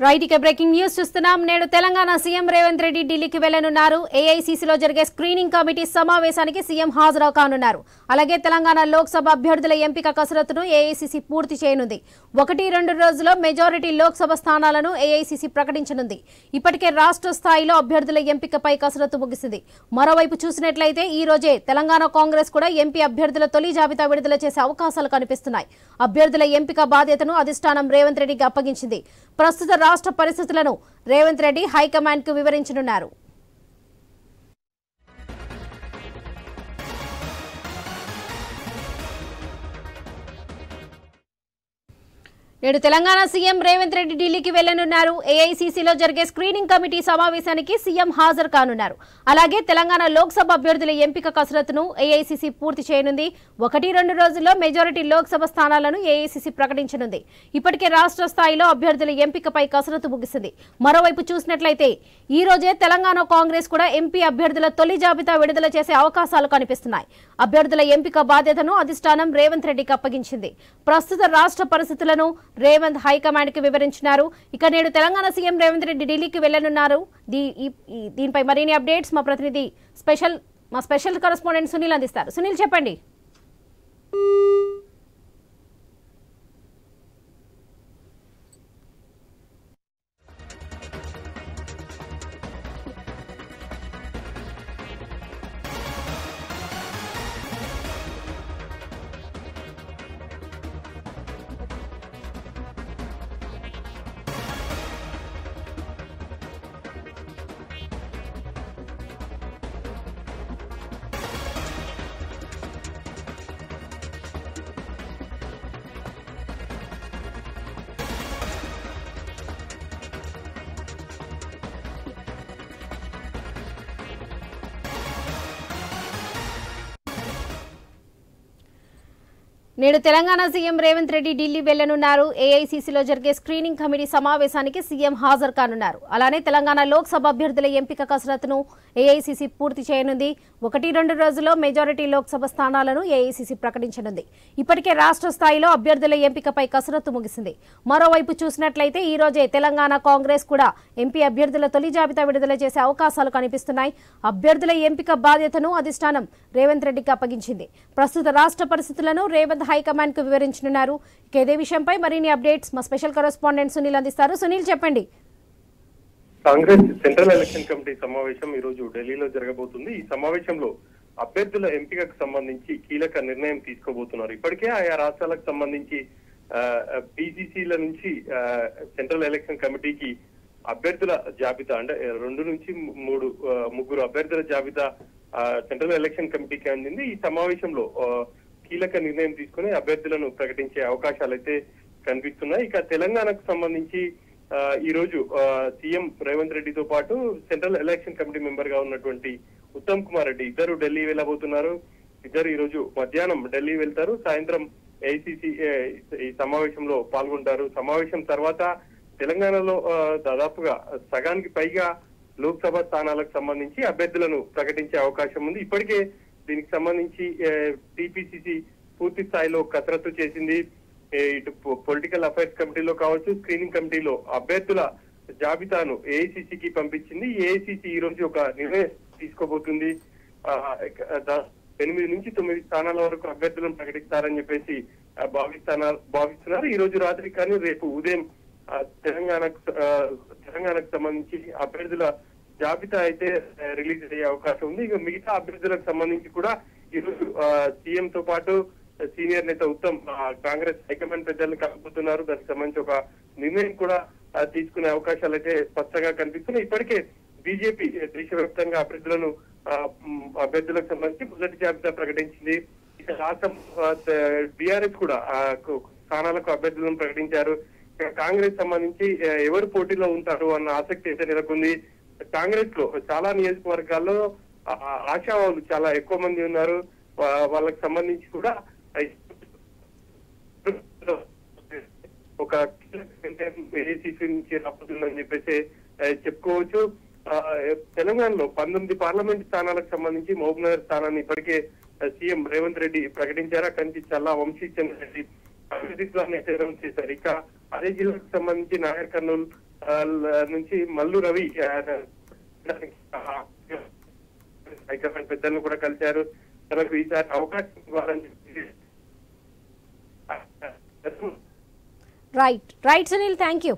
Right ఇక breaking news చూస్తున్నాం. నేడు తెలంగాణ సీఎం రేవంత్ రెడ్డి ఢిల్లీకి వెళ్లనున్నారు. ఏఐసీసీలో జరిగే స్క్రీనింగ్ కమిటీ సమావేశానికి సీఎం హాజరు కానున్నారు. అలాగే తెలంగాణ లోక్సభ అభ్యర్థుల ఎంపిక కసరత్తును ఏఐసీసీ పూర్తి చేయనుంది. 1-2 రోజుల్లో మెజారిటీ లోక్సభ స్థానాలను ఏఐసీసీ ప్రకటించనుంది. ఇప్పటికే రాష్ట్ర స్థాయిలో అభ్యర్థుల ఎంపికపై కసరత్తు ముగిసింది. మరోవైపు చూసినట్లయితే ఈ రోజే తెలంగాణ కాంగ్రెస్ కూడా ఎంపీ అభ్యర్థుల తొలి జాబితా విడుదల చేసే అవకాశాలు కనిపిస్తున్నాయి. అభ్యర్థుల ఎంపిక బాధ్యతను అధిష్టానం రేవంత్ రెడ్డికి అప్పగించింది. ప్రస్తుత రాష్ట్ర పరిస్థితులను రేవంత్ రెడ్డి హైకమాండ్ కు వివరించనున్నారు. నేడు తెలంగాణ సీఎం రేవంత్ రెడ్డి ఢిల్లీకి వెళ్లనున్నారు. ఏఐసీసీలో జరిగే స్క్రీనింగ్ కమిటీ సమావేశానికి సీఎం హాజరు కానున్నారు. అలాగే తెలంగాణ లోక్సభ అభ్యర్థుల ఎంపిక కసరత్తును ఏఐసీసీ పూర్తి చేయనుంది. 1-2 రోజుల్లో మెజారిటీ లోక్సభ స్థానాలను ఏఐసీసీ ప్రకటించనుంది. ఇప్పటికే రాష్ట్ర స్థాయిలో అభ్యర్థుల ఎంపికపై కసరత్తు ముగిసింది. మరోవైపు చూసినట్లయితే ఈ రోజే తెలంగాణ కాంగ్రెస్ కూడా ఎంపీ అభ్యర్థుల తొలి జాబితా విడుదల చేసే అవకాశాలు కనిపిస్తున్నాయి. అభ్యర్థుల ఎంపిక బాధ్యతను అధిష్టానం రేవంత్ రెడ్డికి అప్పగించింది. ప్రస్తుత రాష్ట్ర పరిస్థితులను రేవంత్ హైకమాండ్ కి వివరించారు. ఇక నేడు తెలంగాణ సీఎం రేవంత్ రెడ్డి ఢిల్లీకి వెళ్లనున్నారు. దీనిపై మరిన్ని అప్డేట్స్ మా ప్రతినిధి స్పెషల్ కరెస్పాండెంట్ సునీల్ అందిస్తారు. సునీల్ చెప్పండి. నేడు తెలంగాణ సీఎం రేవంత్ రెడ్డి ఢిల్లీ వెళ్లనున్నారు. ఏఐసీసీలో జరిగే స్క్రీనింగ్ కమిటీ సమావేశానికి సీఎం హాజరు కానున్నారు. అలానే తెలంగాణ లోక్సభ అభ్యర్థుల ఎంపిక కసరత్తును ఏఐసీసీ పూర్తి చేయనుంది. 1-2 రోజుల్లో మెజారిటీ లోక్సభ స్థానాలను ఏఐసీసీ ప్రకటించనుంది. ఇప్పటికే రాష్ట్ర స్థాయిలో అభ్యర్థుల ఎంపికపై కసరత్తు ముగిసింది. మరోవైపు చూసినట్లయితే ఈ రోజే తెలంగాణ కాంగ్రెస్ కూడా ఎంపీ అభ్యర్థుల తొలి జాబితా విడుదల చేసే అవకాశాలు కనిపిస్తున్నాయి. అభ్యర్థుల ఎంపిక బాధ్యతను అధిష్టానం రేవంత్ రెడ్డికి అప్పగించింది. ప్రస్తుత రాష్ట్ర పరిస్థితులను రేవంత్ హైకమాండ్ కు వివరించనున్నారు. ఇదే విషయంపై మరిన్ని అప్డేట్స్ మా స్పెషల్ కరెస్పాండెంట్ సునీల్ అందిస్తారు. సునీల్ చెప్పండి. కాంగ్రెస్ సెంట్రల్ ఎలక్షన్ కమిటీ సమావేశం ఈ రోజు ఢిల్లీలో జరగబోతుంది. ఈ సమావేశంలో అభ్యర్థుల ఎంపికకు సంబంధించి కీలక నిర్ణయం తీసుకోబోతున్నారు. ఇప్పటికే ఆయా రాష్ట్రాలకు సంబంధించి పీసీసీల నుంచి సెంట్రల్ ఎలక్షన్ కమిటీకి అభ్యర్థుల జాబితా అంటే 2 నుంచి 3 అభ్యర్థుల జాబితా సెంట్రల్ ఎలక్షన్ కమిటీకి అందింది. ఈ సమావేశంలో కీలక నిర్ణయం తీసుకుని అభ్యర్థులను ప్రకటించే అవకాశాలు అయితే కనిపిస్తున్నాయి. ఇక తెలంగాణకు సంబంధించి ఈ రోజు సీఎం రేవంత్ రెడ్డితో పాటు సెంట్రల్ ఎలక్షన్ కమిటీ మెంబర్ గా ఉన్నటువంటి ఉత్తమ్ కుమార్ రెడ్డి ఇద్దరు ఢిల్లీ వెళ్ళబోతున్నారు. ఇద్దరు ఈ రోజు మధ్యాహ్నం ఢిల్లీ వెళ్తారు. సాయంత్రం ఏఐసీసీ ఈ సమావేశంలో పాల్గొంటారు. సమావేశం తర్వాత తెలంగాణలో దాదాపుగా సగానికి పైగా లోక్సభ స్థానాలకు సంబంధించి అభ్యర్థులను ప్రకటించే అవకాశం ఉంది. ఇప్పటికే దీనికి సంబంధించి టీపీసీసీ పూర్తి స్థాయిలో కసరత్తు చేసింది. ఇటు పొలిటికల్ అఫైర్స్ కమిటీలో కావచ్చు, స్క్రీనింగ్ కమిటీలో అభ్యర్థుల జాబితాను ఏఐసీసీకి పంపించింది. ఏఐసీసీ ఈ రోజు ఒక నిర్ణయం తీసుకోబోతుంది. 8 నుంచి 9 స్థానాల వరకు అభ్యర్థులను ప్రకటిస్తారని చెప్పేసి భావిస్తున్నారు. ఈ రోజు రాత్రి కానీ రేపు ఉదయం తెలంగాణకు సంబంధించి అభ్యర్థుల జాబితా అయితే రిలీజ్ అయ్యే అవకాశం ఉంది. ఇక మిగతా అభ్యర్థులకు సంబంధించి కూడా ఈరోజు సీఎం తో పాటు సీనియర్ నేత ఉత్తమ్ కాంగ్రెస్ హైకమాండ్ పెద్దలను కలుపుతున్నారు. దానికి సంబంధించి ఒక నిర్ణయం కూడా తీసుకునే అవకాశాలు అయితే స్పష్టంగా కనిపిస్తున్నాయి. ఇప్పటికే బీజేపీ దేశవ్యాప్తంగా అభ్యర్థులకు సంబంధించి మొదటి జాబితా ప్రకటించింది. ఇక రాష్ట్రం బీఆర్ఎస్ కూడా స్థానాలకు అభ్యర్థులను ప్రకటించారు. కాంగ్రెస్ సంబంధించి ఎవరు పోటీలో ఉంటారు అన్న ఆసక్తి అయితే నెలకొంది. కాంగ్రెస్ లో చాలా నియోజకవర్గాల్లో ఆశావాహులు చాలా ఎక్కువ మంది ఉన్నారు. వాళ్ళకి సంబంధించి కూడా ఒక ఏఐసీసీ నుంచి రాబోతుందని చెప్పేసి చెప్పుకోవచ్చు. తెలంగాణలో 19 పార్లమెంట్ స్థానాలకు సంబంధించి మహబూబ్నగర్ స్థానాన్ని ఇప్పటికే సీఎం రేవంత్ రెడ్డి ప్రకటించారు. అక్కడి నుంచి చల్లా వంశీచంద్ర రెడ్డి అభివృద్ధిని చేశారు. ఇక అదే జిల్లాకు సంబంధించి నాగర్ కర్నూలు నుంచి మల్లు రవి హైకమాండ్ పెద్దలను కూడా కలిశారు. తనకు ఈసారి అవకాశం ఇవ్వాలని చెప్పి రైట్ సునీల్, థ్యాంక్ యూ.